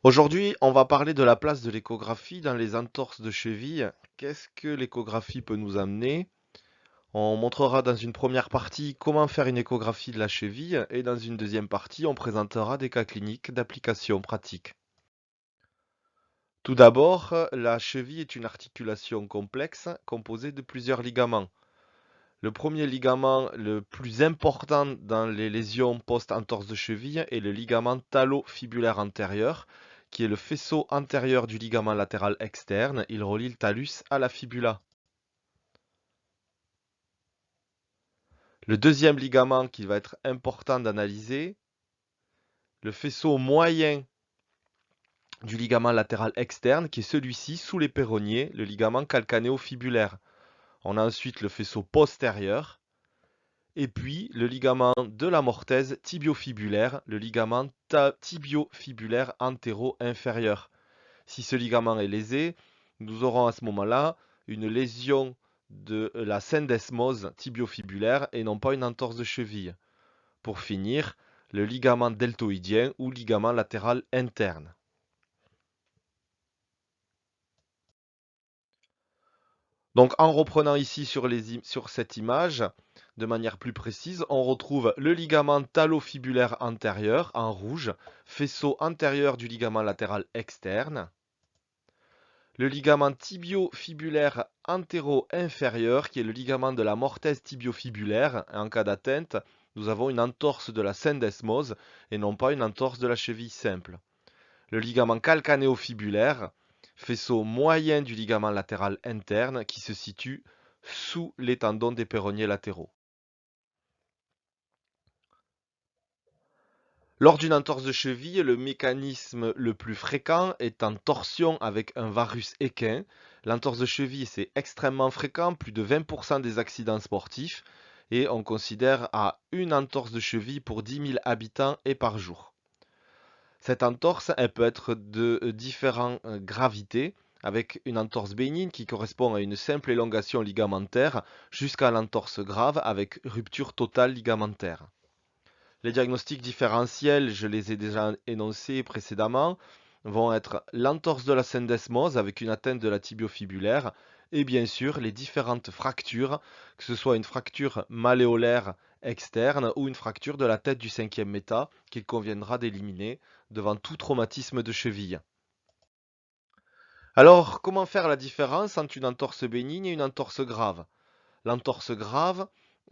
Aujourd'hui, on va parler de la place de l'échographie dans les entorses de cheville. Qu'est-ce que l'échographie peut nous amener? On montrera dans une première partie comment faire une échographie de la cheville et dans une deuxième partie, on présentera des cas cliniques d'application pratique. Tout d'abord, la cheville est une articulation complexe composée de plusieurs ligaments. Le premier ligament le plus important dans les lésions post-entorse de cheville est le ligament talofibulaire antérieur, qui est le faisceau antérieur du ligament latéral externe. Il relie le talus à la fibula. Le deuxième ligament qui va être important d'analyser, le faisceau moyen du ligament latéral externe, qui est celui-ci sous les péronniers, le ligament calcanéo-fibulaire. On a ensuite le faisceau postérieur, et puis le ligament de la mortaise tibiofibulaire, le ligament tibiofibulaire antéro-inférieur. Si ce ligament est lésé, nous aurons à ce moment-là une lésion de la syndesmose tibiofibulaire et non pas une entorse de cheville. Pour finir, le ligament deltoïdien ou ligament latéral interne. Donc en reprenant ici sur cette image, de manière plus précise, on retrouve le ligament talofibulaire antérieur en rouge, faisceau antérieur du ligament latéral externe, le ligament tibiofibulaire antéro-inférieur qui est le ligament de la mortaise tibiofibulaire. En cas d'atteinte, nous avons une entorse de la syndesmose et non pas une entorse de la cheville simple. Le ligament calcanéo-fibulaire, faisceau moyen du ligament latéral interne qui se situe sous les tendons des péronniers latéraux. Lors d'une entorse de cheville, le mécanisme le plus fréquent est en torsion avec un varus équin. L'entorse de cheville, c'est extrêmement fréquent, plus de 20% des accidents sportifs, et on considère à une entorse de cheville pour 10 000 habitants et par jour. Cette entorse, elle peut être de différentes gravités, avec une entorse bénigne qui correspond à une simple élongation ligamentaire, jusqu'à l'entorse grave avec rupture totale ligamentaire. Les diagnostics différentiels, je les ai déjà énoncés précédemment, vont être l'entorse de la syndesmose avec une atteinte de la tibiofibulaire et bien sûr les différentes fractures, que ce soit une fracture malléolaire externe ou une fracture de la tête du cinquième méta qu'il conviendra d'éliminer devant tout traumatisme de cheville. Alors, comment faire la différence entre une entorse bénigne et une entorse grave? L'entorse grave,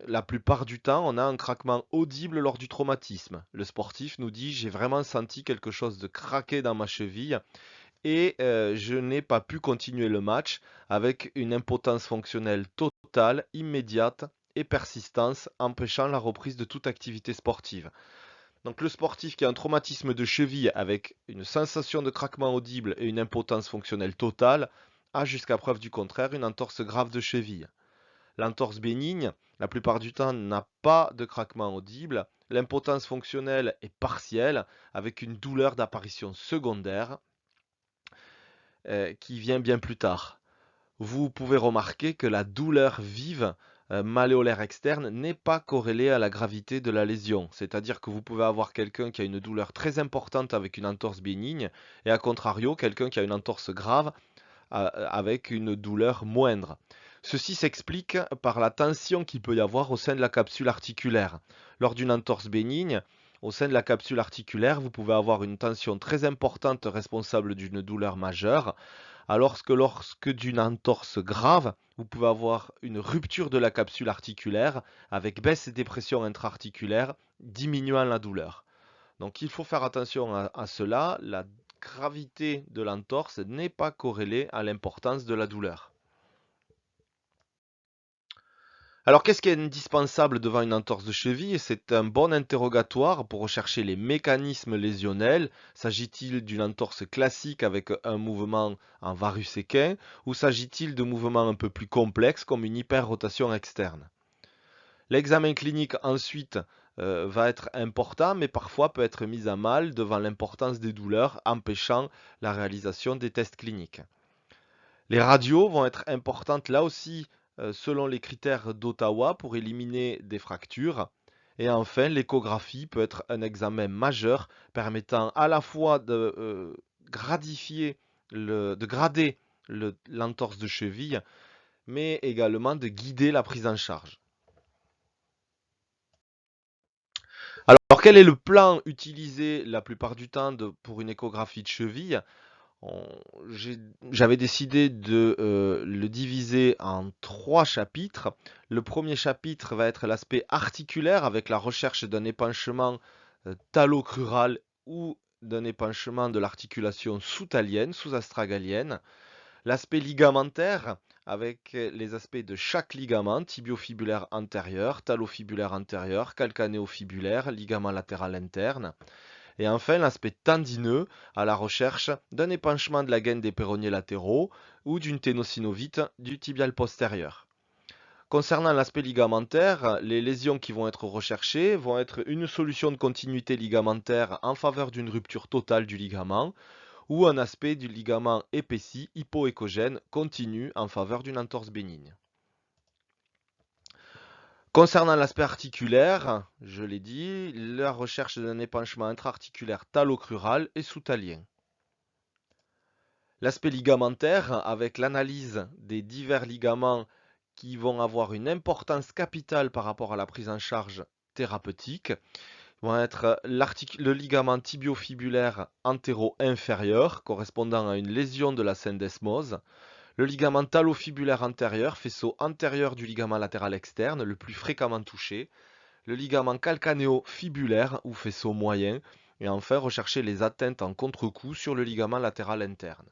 la plupart du temps, on a un craquement audible lors du traumatisme. Le sportif nous dit j'ai vraiment senti quelque chose de craquer dans ma cheville et je n'ai pas pu continuer le match avec une impotence fonctionnelle totale, immédiate et persistance, empêchant la reprise de toute activité sportive. Donc le sportif qui a un traumatisme de cheville avec une sensation de craquement audible et une impotence fonctionnelle totale a jusqu'à preuve du contraire une entorse grave de cheville. L'entorse bénigne, la plupart du temps, n'a pas de craquement audible. L'impotence fonctionnelle est partielle avec une douleur d'apparition secondaire qui vient bien plus tard. Vous pouvez remarquer que la douleur vive malléolaire externe n'est pas corrélée à la gravité de la lésion. C'est-à-dire que vous pouvez avoir quelqu'un qui a une douleur très importante avec une entorse bénigne et à contrario quelqu'un qui a une entorse grave avec une douleur moindre. Ceci s'explique par la tension qu'il peut y avoir au sein de la capsule articulaire. Lors d'une entorse bénigne, au sein de la capsule articulaire, vous pouvez avoir une tension très importante responsable d'une douleur majeure, alors que lorsque d'une entorse grave, vous pouvez avoir une rupture de la capsule articulaire avec baisse des pressions intra-articulaires diminuant la douleur. Donc il faut faire attention à cela, la gravité de l'entorse n'est pas corrélée à l'importance de la douleur. Alors qu'est-ce qui est indispensable devant une entorse de cheville? C'est un bon interrogatoire pour rechercher les mécanismes lésionnels. S'agit-il d'une entorse classique avec un mouvement en varus équin ou s'agit-il de mouvements un peu plus complexes comme une hyperrotation externe? L'examen clinique ensuite va être important, mais parfois peut être mis à mal devant l'importance des douleurs, empêchant la réalisation des tests cliniques. Les radios vont être importantes là aussi selon les critères d'Ottawa pour éliminer des fractures. Et enfin, l'échographie peut être un examen majeur permettant à la fois de grader l'entorse de cheville, mais également de guider la prise en charge. Alors, quel est le plan utilisé la plupart du temps pour une échographie de cheville? On- J'avais décidé de le diviser en 3 chapitres. Le premier chapitre va être l'aspect articulaire avec la recherche d'un épanchement talocrural ou d'un épanchement de l'articulation sous-talienne, sous-astragalienne. L'aspect ligamentaire avec les aspects de chaque ligament, tibiofibulaire antérieur, talofibulaire antérieur, calcanéofibulaire, ligament latéral interne. Et enfin, l'aspect tendineux à la recherche d'un épanchement de la gaine des péronées latéraux ou d'une ténosynovite du tibial postérieur. Concernant l'aspect ligamentaire, les lésions qui vont être recherchées vont être une solution de continuité ligamentaire en faveur d'une rupture totale du ligament ou un aspect du ligament épaissi hypoéchogène continu en faveur d'une entorse bénigne. Concernant l'aspect articulaire, je l'ai dit, la recherche d'un épanchement intra-articulaire talocrural et sous-talien. L'aspect ligamentaire, avec l'analyse des divers ligaments qui vont avoir une importance capitale par rapport à la prise en charge thérapeutique, vont être le ligament tibiofibulaire antéro-inférieur, correspondant à une lésion de la syndesmose, le ligament talofibulaire antérieur, faisceau antérieur du ligament latéral externe, le plus fréquemment touché, le ligament calcanéo-fibulaire ou faisceau moyen, et enfin rechercher les atteintes en contre-coup sur le ligament latéral interne.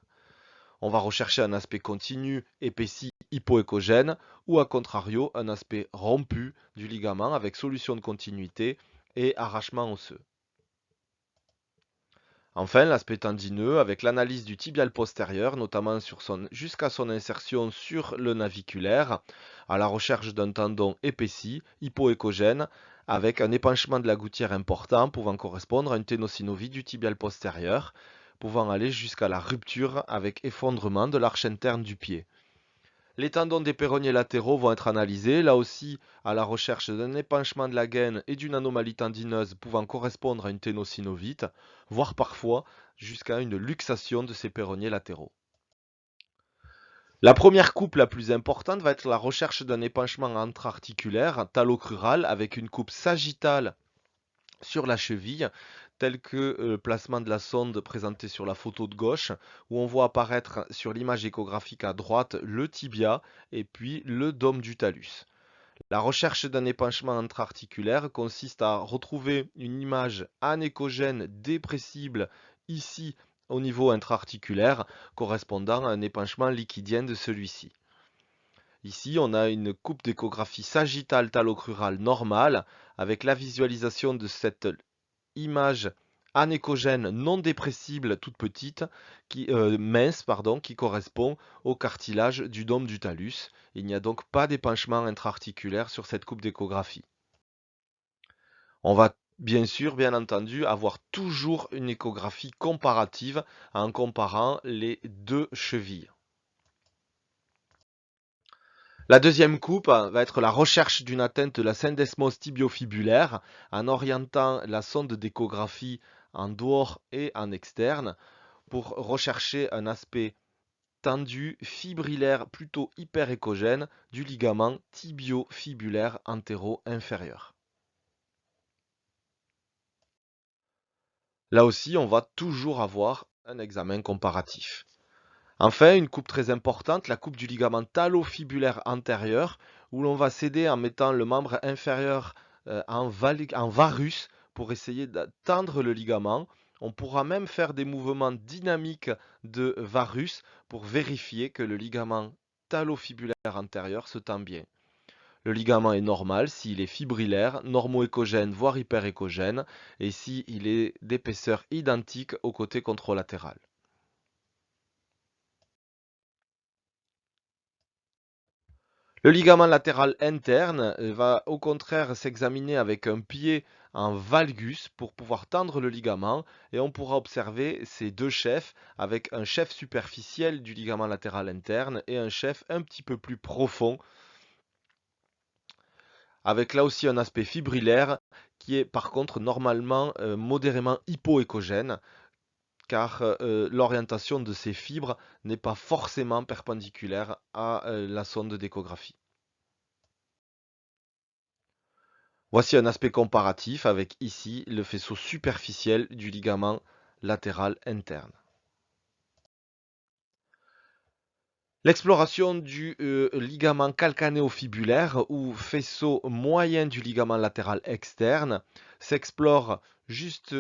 On va rechercher un aspect continu, épaissi, hypoéchogène, ou à contrario, un aspect rompu du ligament avec solution de continuité et arrachement osseux. Enfin, l'aspect tendineux avec l'analyse du tibial postérieur, notamment jusqu'à son insertion sur le naviculaire, à la recherche d'un tendon épaissi, hypoéchogène, avec un épanchement de la gouttière important pouvant correspondre à une ténosynovie du tibial postérieur, pouvant aller jusqu'à la rupture avec effondrement de l'arche interne du pied. Les tendons des péronées latéraux vont être analysés, là aussi à la recherche d'un épanchement de la gaine et d'une anomalie tendineuse pouvant correspondre à une ténosynovite, voire parfois jusqu'à une luxation de ces péronniers latéraux. La première coupe la plus importante va être la recherche d'un épanchement intra-articulaire talocrural avec une coupe sagittale sur la cheville, tel que le placement de la sonde présenté sur la photo de gauche, où on voit apparaître sur l'image échographique à droite le tibia et puis le dôme du talus. La recherche d'un épanchement intra-articulaire consiste à retrouver une image anéchogène dépressible ici au niveau intra-articulaire correspondant à un épanchement liquidien de celui-ci. Ici, on a une coupe d'échographie sagittale talocrurale normale avec la visualisation de cette image anéchogène non dépressible toute petite, mince, qui correspond au cartilage du dôme du talus. Il n'y a donc pas d'épanchement intra-articulaire sur cette coupe d'échographie. On va bien sûr, bien entendu, avoir toujours une échographie comparative en comparant les deux chevilles. La deuxième coupe va être la recherche d'une atteinte de la syndesmose tibiofibulaire en orientant la sonde d'échographie en dehors et en externe pour rechercher un aspect tendu, fibrillaire, plutôt hyperéchogène du ligament tibiofibulaire antéro-inférieur. Là aussi, on va toujours avoir un examen comparatif. Enfin, une coupe très importante, la coupe du ligament talofibulaire antérieur, où l'on va s'aider en mettant le membre inférieur en varus pour essayer de tendre le ligament. On pourra même faire des mouvements dynamiques de varus pour vérifier que le ligament talofibulaire antérieur se tend bien. Le ligament est normal s'il est fibrillaire, normoéchogène voire hyperéchogène et s'il est d'épaisseur identique au côté contralatéral. Le ligament latéral interne va au contraire s'examiner avec un pied en valgus pour pouvoir tendre le ligament et on pourra observer ces deux chefs avec un chef superficiel du ligament latéral interne et un chef un petit peu plus profond avec là aussi un aspect fibrillaire qui est par contre normalement modérément hypoéchogène car l'orientation de ces fibres n'est pas forcément perpendiculaire à la sonde d'échographie. Voici un aspect comparatif avec ici le faisceau superficiel du ligament latéral interne. L'exploration du ligament calcanéo-fibulaire ou faisceau moyen du ligament latéral externe s'explore juste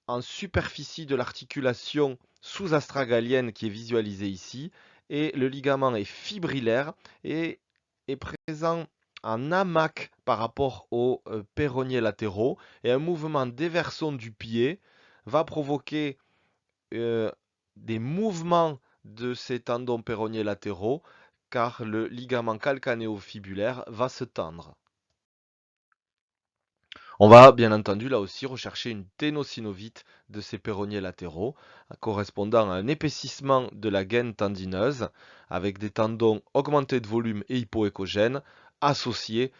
en superficie de l'articulation sous-astragalienne qui est visualisée ici, et le ligament est fibrillaire et est présent en amac par rapport aux péronniers latéraux, et un mouvement déversion du pied va provoquer des mouvements de ces tendons péronniers latéraux car le ligament calcanéo-fibulaire va se tendre. On va bien entendu là aussi rechercher une ténosynovite de ces péronniers latéraux correspondant à un épaississement de la gaine tendineuse avec des tendons augmentés de volume et hypoéchogènes associés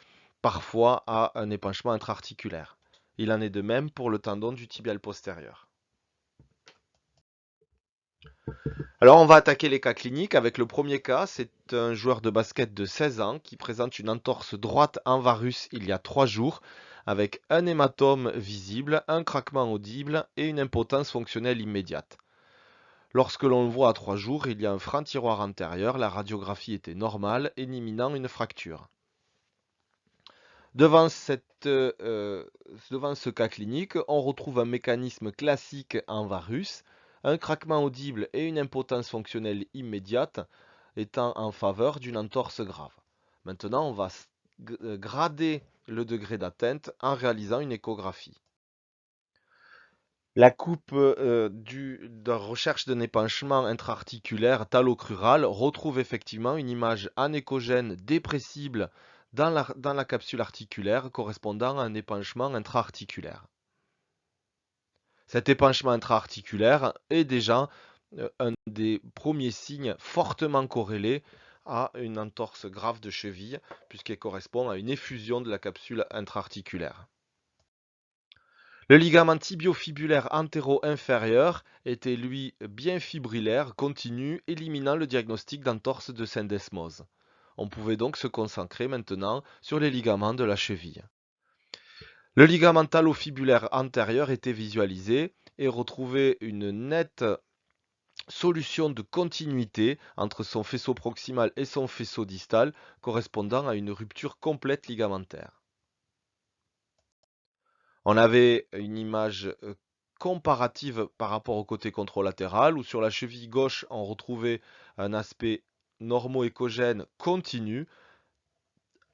parfois à un épanchement intra-articulaire. Il en est de même pour le tendon du tibial postérieur. Alors on va attaquer les cas cliniques avec le premier cas, c'est un joueur de basket de 16 ans qui présente une entorse droite en varus il y a 3 jours avec un hématome visible, un craquement audible et une impotence fonctionnelle immédiate. Lorsque l'on le voit à 3 jours, il y a un franc tiroir antérieur, la radiographie était normale, éliminant une fracture. Devant ce cas clinique, on retrouve un mécanisme classique en varus, un craquement audible et une impotence fonctionnelle immédiate étant en faveur d'une entorse grave. Maintenant, on va grader le degré d'atteinte en réalisant une échographie. La coupe de recherche d'un épanchement intra-articulaire talocrural retrouve effectivement une image anéchogène dépressible dans la capsule articulaire correspondant à un épanchement intra-articulaire. Cet épanchement intra-articulaire est déjà un des premiers signes fortement corrélés à une entorse grave de cheville, puisqu'elle correspond à une effusion de la capsule intra-articulaire. Le ligament tibio-fibulaire antéro-inférieur était lui bien fibrillaire, continu, éliminant le diagnostic d'entorse de syndesmose. On pouvait donc se concentrer maintenant sur les ligaments de la cheville. Le ligament talofibulaire antérieur était visualisé et retrouvait une nette solution de continuité entre son faisceau proximal et son faisceau distal correspondant à une rupture complète ligamentaire. On avait une image comparative par rapport au côté contralatéral où sur la cheville gauche on retrouvait un aspect normo-échogène continu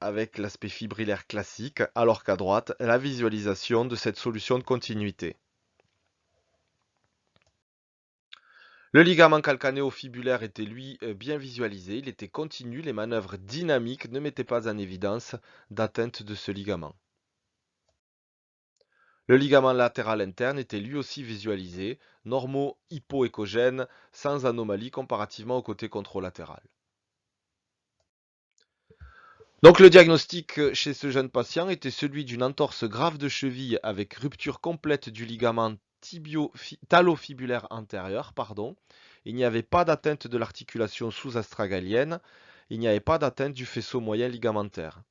avec l'aspect fibrillaire classique, alors qu'à droite, la visualisation de cette solution de continuité. Le ligament calcanéo-fibulaire était lui bien visualisé, il était continu, les manœuvres dynamiques ne mettaient pas en évidence d'atteinte de ce ligament. Le ligament latéral interne était lui aussi visualisé, normo-hypoéchogène, sans anomalie comparativement au côté contralatéral. Donc le diagnostic chez ce jeune patient était celui d'une entorse grave de cheville avec rupture complète du ligament talofibulaire antérieur. Il n'y avait pas d'atteinte de l'articulation sous-astragalienne, il n'y avait pas d'atteinte du faisceau moyen ligamentaire.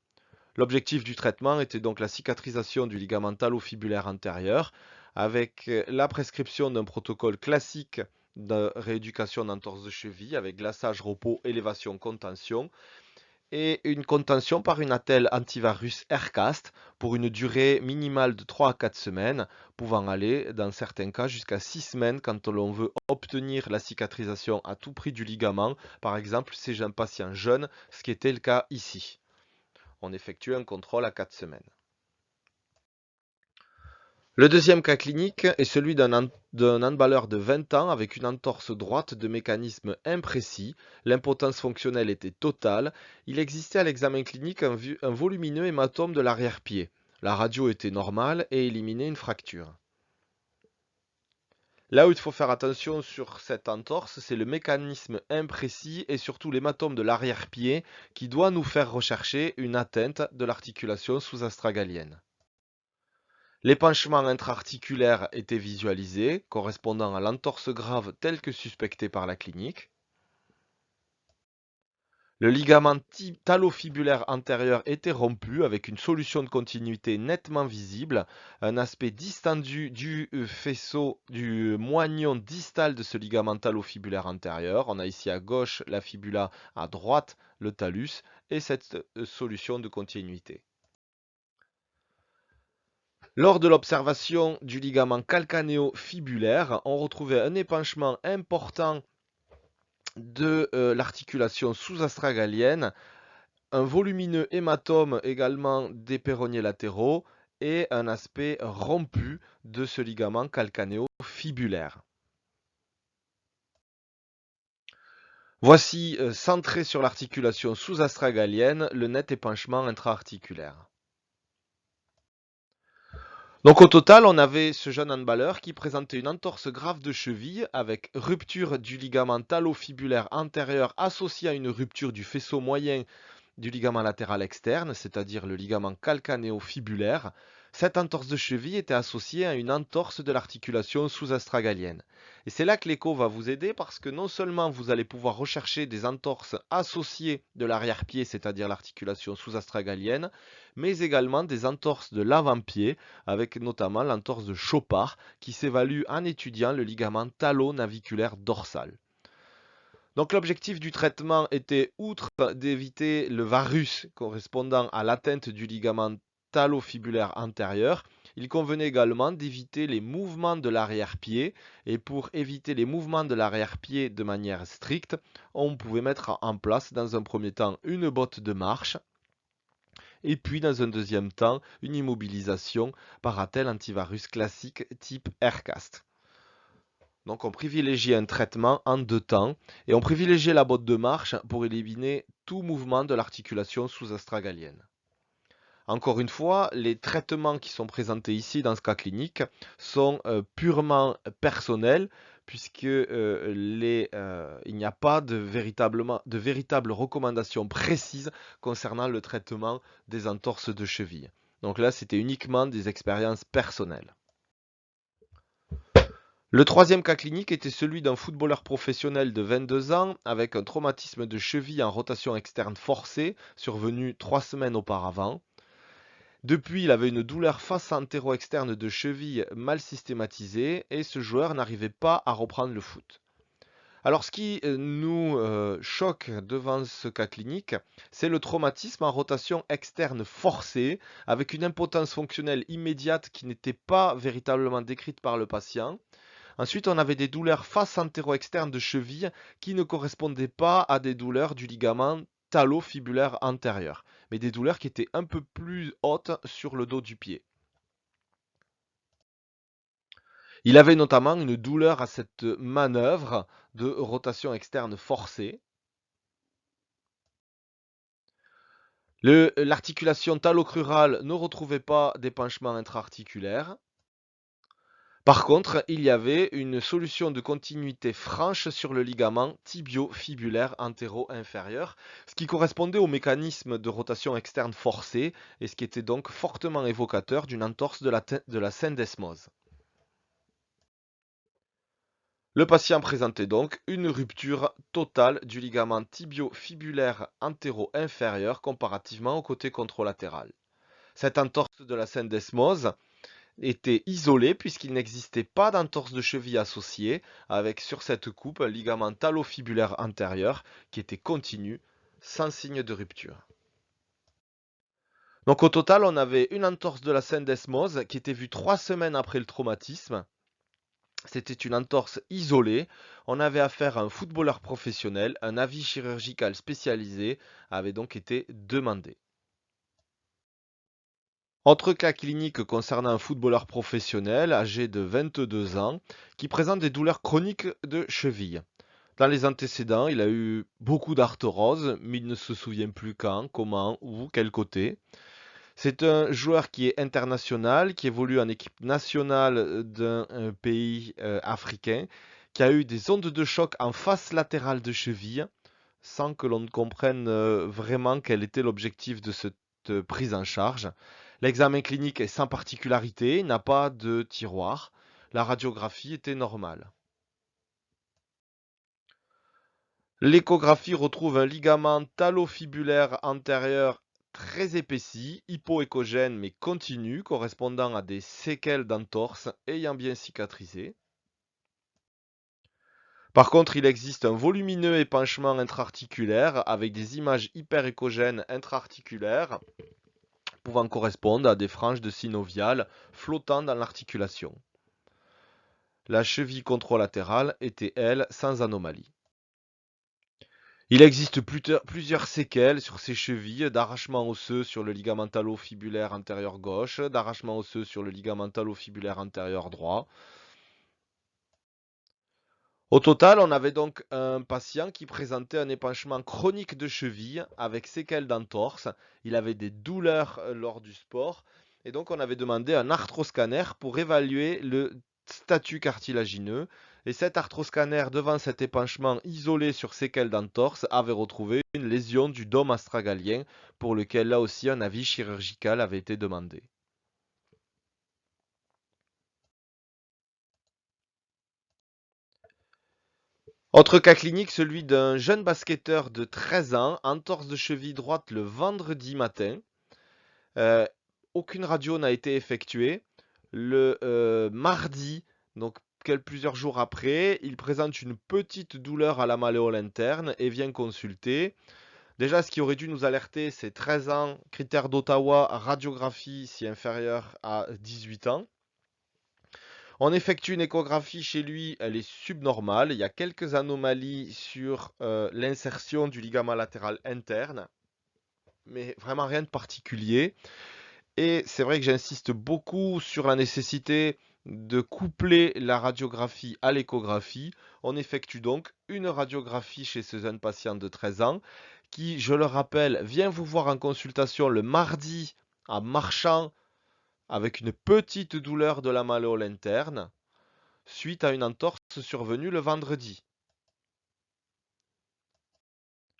L'objectif du traitement était donc la cicatrisation du ligament talofibulaire antérieur avec la prescription d'un protocole classique de rééducation d'entorse de cheville avec glaçage, repos, élévation, contention et une contention par une attelle antivirus Aircast pour une durée minimale de 3 à 4 semaines, pouvant aller dans certains cas jusqu'à 6 semaines quand l'on veut obtenir la cicatrisation à tout prix du ligament, par exemple chez un patient jeune, ce qui était le cas ici. On effectue un contrôle à 4 semaines. Le deuxième cas clinique est celui d'un handballeur de 20 ans avec une entorse droite de mécanisme imprécis. L'impotence fonctionnelle était totale. Il existait à l'examen clinique un volumineux hématome de l'arrière-pied. La radio était normale et éliminait une fracture. Là où il faut faire attention sur cette entorse, c'est le mécanisme imprécis et surtout l'hématome de l'arrière-pied qui doit nous faire rechercher une atteinte de l'articulation sous-astragalienne. L'épanchement intra-articulaire était visualisé, correspondant à l'entorse grave telle que suspectée par la clinique. Le ligament talofibulaire antérieur était rompu avec une solution de continuité nettement visible, un aspect distendu du faisceau du moignon distal de ce ligament talofibulaire antérieur. On a ici à gauche la fibula, à droite le talus et cette solution de continuité. Lors de l'observation du ligament calcanéo-fibulaire, on retrouvait un épanchement important de l'articulation sous-astragalienne, un volumineux hématome également des péronniers latéraux et un aspect rompu de ce ligament calcanéo-fibulaire. Voici, centré sur l'articulation sous-astragalienne, le net épanchement intra-articulaire. Donc au total, on avait ce jeune handballeur qui présentait une entorse grave de cheville avec rupture du ligament talofibulaire antérieur associée à une rupture du faisceau moyen du ligament latéral externe, c'est-à-dire le ligament calcanéo-fibulaire. Cette entorse de cheville était associée à une entorse de l'articulation sous-astragalienne. Et c'est là que l'écho va vous aider parce que non seulement vous allez pouvoir rechercher des entorses associées de l'arrière-pied, c'est-à-dire l'articulation sous-astragalienne, mais également des entorses de l'avant-pied, avec notamment l'entorse de Chopard qui s'évalue en étudiant le ligament talonaviculaire dorsal. Donc l'objectif du traitement était, outre d'éviter le varus correspondant à l'atteinte du ligament talofibulaire antérieur, il convenait également d'éviter les mouvements de l'arrière-pied. Et pour éviter les mouvements de l'arrière-pied de manière stricte, on pouvait mettre en place dans un premier temps une botte de marche et puis dans un deuxième temps une immobilisation par attelle antivirus classique type AirCast. Donc on privilégiait un traitement en deux temps et on privilégiait la botte de marche pour éliminer tout mouvement de l'articulation sous-astragalienne. Encore une fois, les traitements qui sont présentés ici dans ce cas clinique sont purement personnels puisque il n'y a pas de véritable recommandation précise concernant le traitement des entorses de cheville. Donc là, c'était uniquement des expériences personnelles. Le troisième cas clinique était celui d'un footballeur professionnel de 22 ans avec un traumatisme de cheville en rotation externe forcée survenu 3 semaines auparavant. Depuis, il avait une douleur face antéro-externe de cheville mal systématisée et ce joueur n'arrivait pas à reprendre le foot. Alors ce qui nous choque devant ce cas clinique, c'est le traumatisme en rotation externe forcée avec une impotence fonctionnelle immédiate qui n'était pas véritablement décrite par le patient. Ensuite, on avait des douleurs face antéro-externe de cheville qui ne correspondaient pas à des douleurs du ligament talofibulaire antérieur, mais des douleurs qui étaient un peu plus hautes sur le dos du pied. Il avait notamment une douleur à cette manœuvre de rotation externe forcée. L'articulation talocrurale ne retrouvait pas d'épanchement intra-articulaire. Par contre, il y avait une solution de continuité franche sur le ligament tibio-fibulaire antéro-inférieur, ce qui correspondait au mécanisme de rotation externe forcée et ce qui était donc fortement évocateur d'une entorse de la syndesmose. Le patient présentait donc une rupture totale du ligament tibio-fibulaire antéro-inférieur comparativement au côté contralatéral. Cette entorse de la syndesmose était isolé puisqu'il n'existait pas d'entorse de cheville associée, avec sur cette coupe un ligament talofibulaire antérieur qui était continu, sans signe de rupture. Donc au total, on avait une entorse de la syndesmose qui était vue 3 semaines après le traumatisme. C'était une entorse isolée. On avait affaire à un footballeur professionnel. Un avis chirurgical spécialisé avait donc été demandé. Autre cas clinique concernant un footballeur professionnel âgé de 22 ans qui présente des douleurs chroniques de cheville. Dans les antécédents, il a eu beaucoup d'arthrose, mais il ne se souvient plus quand, comment, où, quel côté. C'est un joueur qui est international, qui évolue en équipe nationale d'un pays africain, qui a eu des ondes de choc en face latérale de cheville, sans que l'on ne comprenne vraiment quel était l'objectif de cette prise en charge. L'examen clinique est sans particularité, il n'a pas de tiroir. La radiographie était normale. L'échographie retrouve un ligament talofibulaire antérieur très épaissi, hypoéchogène mais continu, correspondant à des séquelles d'entorse ayant bien cicatrisé. Par contre, il existe un volumineux épanchement intra-articulaire avec des images hyperéchogènes intra-articulaires pouvant correspondre à des franges de synoviales flottant dans l'articulation. La cheville contralatérale était, elle, sans anomalie. Il existe plusieurs séquelles sur ces chevilles, d'arrachement osseux sur le ligament talofibulaire antérieur gauche, d'arrachement osseux sur le ligament talofibulaire antérieur droit. Au total, on avait donc un patient qui présentait un épanchement chronique de cheville avec séquelles d'entorse. Il avait des douleurs lors du sport et donc on avait demandé un arthroscanner pour évaluer le statut cartilagineux. Et cet arthroscanner, devant cet épanchement isolé sur séquelles d'entorse, avait retrouvé une lésion du dôme astragalien pour lequel là aussi un avis chirurgical avait été demandé. Autre cas clinique, celui d'un jeune basketteur de 13 ans, entorse de cheville droite le vendredi matin. Euh, Aucune radio n'a été effectuée. Le mardi, donc plusieurs jours après, il présente une petite douleur à la malléole interne et vient consulter. Déjà, ce qui aurait dû nous alerter, c'est 13 ans, critère d'Ottawa, radiographie si inférieure à 18 ans. On effectue une échographie chez lui, elle est subnormale. Il y a quelques anomalies sur l'insertion du ligament latéral interne, mais vraiment rien de particulier. Et c'est vrai que j'insiste beaucoup sur la nécessité de coupler la radiographie à l'échographie. On effectue donc une radiographie chez ce jeune patient de 13 ans qui, je le rappelle, vient vous voir en consultation le mardi en marchant avec une petite douleur de la malléole interne suite à une entorse survenue le vendredi.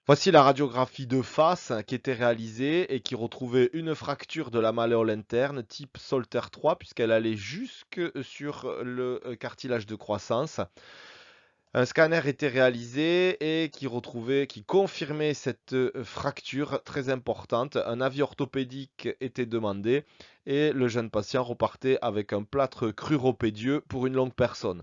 Voici la radiographie de face qui était réalisée et qui retrouvait une fracture de la malléole interne type Solter 3 puisqu'elle allait jusque sur le cartilage de croissance. Un scanner était réalisé et qui confirmait cette fracture très importante. Un avis orthopédique était demandé et le jeune patient repartait avec un plâtre cruropédieux pour une longue personne.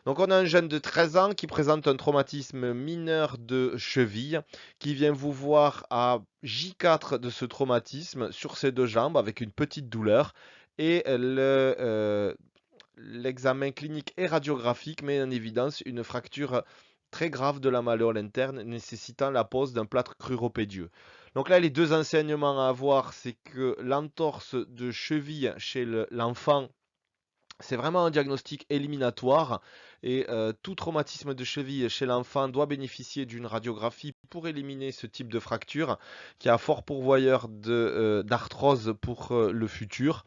Donc on a un jeune de 13 ans qui présente un traumatisme mineur de cheville, qui vient vous voir à J4 de ce traumatisme sur ses deux jambes avec une petite douleur. Et l'examen clinique et radiographique met en évidence une fracture très grave de la malléole interne nécessitant la pose d'un plâtre cruropédieux. Donc là, les deux enseignements à avoir, c'est que l'entorse de cheville chez l'enfant, c'est vraiment un diagnostic éliminatoire et tout traumatisme de cheville chez l'enfant doit bénéficier d'une radiographie pour éliminer ce type de fracture qui a fort pourvoyeur d'arthrose pour le futur.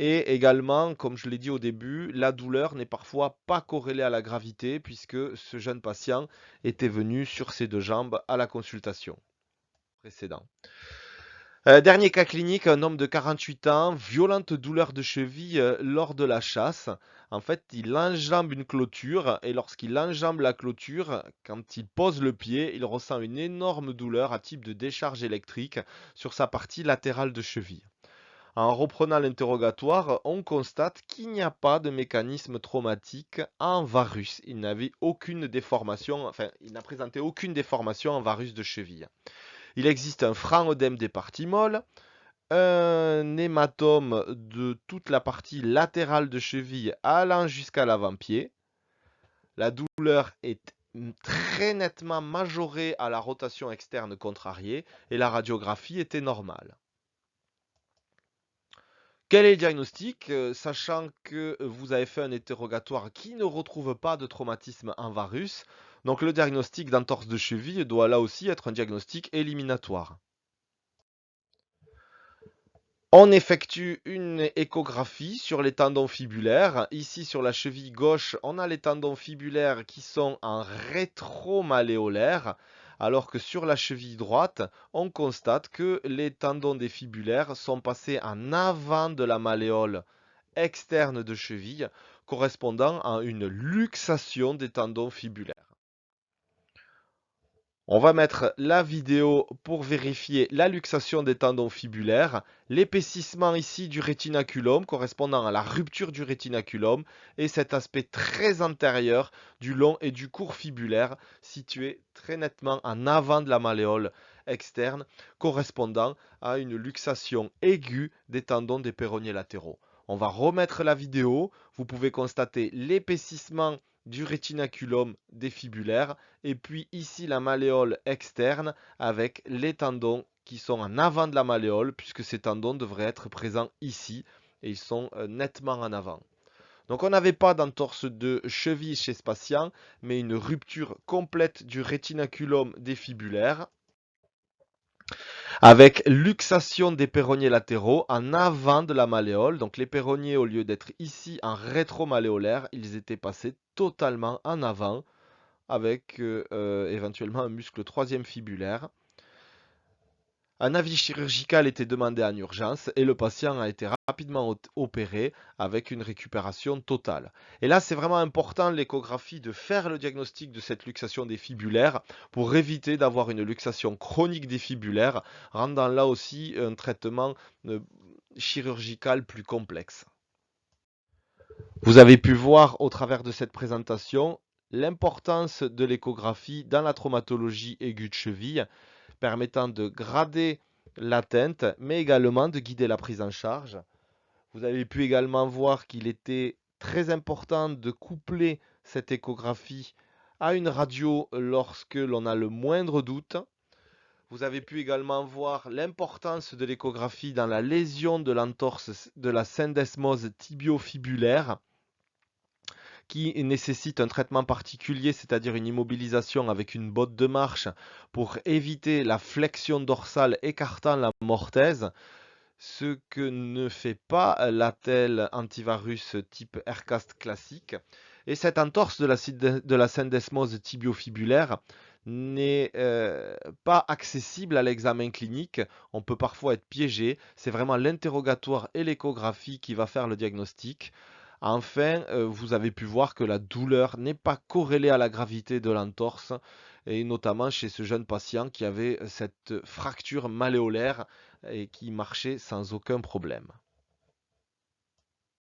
Et également, comme je l'ai dit au début, la douleur n'est parfois pas corrélée à la gravité puisque ce jeune patient était venu sur ses deux jambes à la consultation précédente. Dernier cas clinique, un homme de 48 ans, violente douleur de cheville lors de la chasse. En fait, il enjambe une clôture et lorsqu'il enjambe la clôture, quand il pose le pied, il ressent une énorme douleur à type de décharge électrique sur sa partie latérale de cheville. En reprenant l'interrogatoire, on constate qu'il n'y a pas de mécanisme traumatique en varus. Il n'avait aucune déformation, enfin, il n'a présenté aucune déformation en varus de cheville. Il existe un franc œdème des parties molles, un hématome de toute la partie latérale de cheville allant jusqu'à l'avant-pied. La douleur est très nettement majorée à la rotation externe contrariée et la radiographie était normale. Quel est le diagnostic? Sachant que vous avez fait un interrogatoire qui ne retrouve pas de traumatisme en varus, donc le diagnostic d'entorse de cheville doit là aussi être un diagnostic éliminatoire. On effectue une échographie sur les tendons fibulaires. Ici, sur la cheville gauche, on a les tendons fibulaires qui sont en rétromalléolaire, alors que sur la cheville droite, on constate que les tendons des fibulaires sont passés en avant de la malléole externe de cheville, correspondant à une luxation des tendons fibulaires. On va mettre la vidéo pour vérifier la luxation des tendons fibulaires, l'épaississement ici du rétinaculum correspondant à la rupture du rétinaculum et cet aspect très antérieur du long et du court fibulaire situé très nettement en avant de la malléole externe correspondant à une luxation aiguë des tendons des péronées latéraux. On va remettre la vidéo, vous pouvez constater l'épaississement du rétinaculum des fibulaires et puis ici la malléole externe avec les tendons qui sont en avant de la malléole puisque ces tendons devraient être présents ici et ils sont nettement en avant. Donc on n'avait pas d'entorse de cheville chez ce patient mais une rupture complète du rétinaculum des fibulaires avec luxation des péronées latéraux en avant de la malléole. Donc les péronées, au lieu d'être ici en rétromalléolaire, ils étaient passés totalement en avant avec éventuellement un muscle troisième fibulaire. Un avis chirurgical était demandé en urgence et le patient a été rapidement opéré avec une récupération totale. Et là, c'est vraiment important l'échographie de faire le diagnostic de cette luxation des fibulaires pour éviter d'avoir une luxation chronique des fibulaires, rendant là aussi un traitement chirurgical plus complexe. Vous avez pu voir au travers de cette présentation l'importance de l'échographie dans la traumatologie aiguë de cheville, permettant de grader l'atteinte, mais également de guider la prise en charge. Vous avez pu également voir qu'il était très important de coupler cette échographie à une radio lorsque l'on a le moindre doute. Vous avez pu également voir l'importance de l'échographie dans la lésion de l'entorse de la syndesmose tibiofibulaire qui nécessite un traitement particulier, c'est-à-dire une immobilisation avec une botte de marche pour éviter la flexion dorsale écartant la mortaise, ce que ne fait pas l'attel antivirus type Aircast classique. Et cette entorse de la syndesmose tibiofibulaire n'est pas accessible à l'examen clinique. On peut parfois être piégé. C'est vraiment l'interrogatoire et l'échographie qui va faire le diagnostic. Enfin, vous avez pu voir que la douleur n'est pas corrélée à la gravité de l'entorse, et notamment chez ce jeune patient qui avait cette fracture malléolaire et qui marchait sans aucun problème.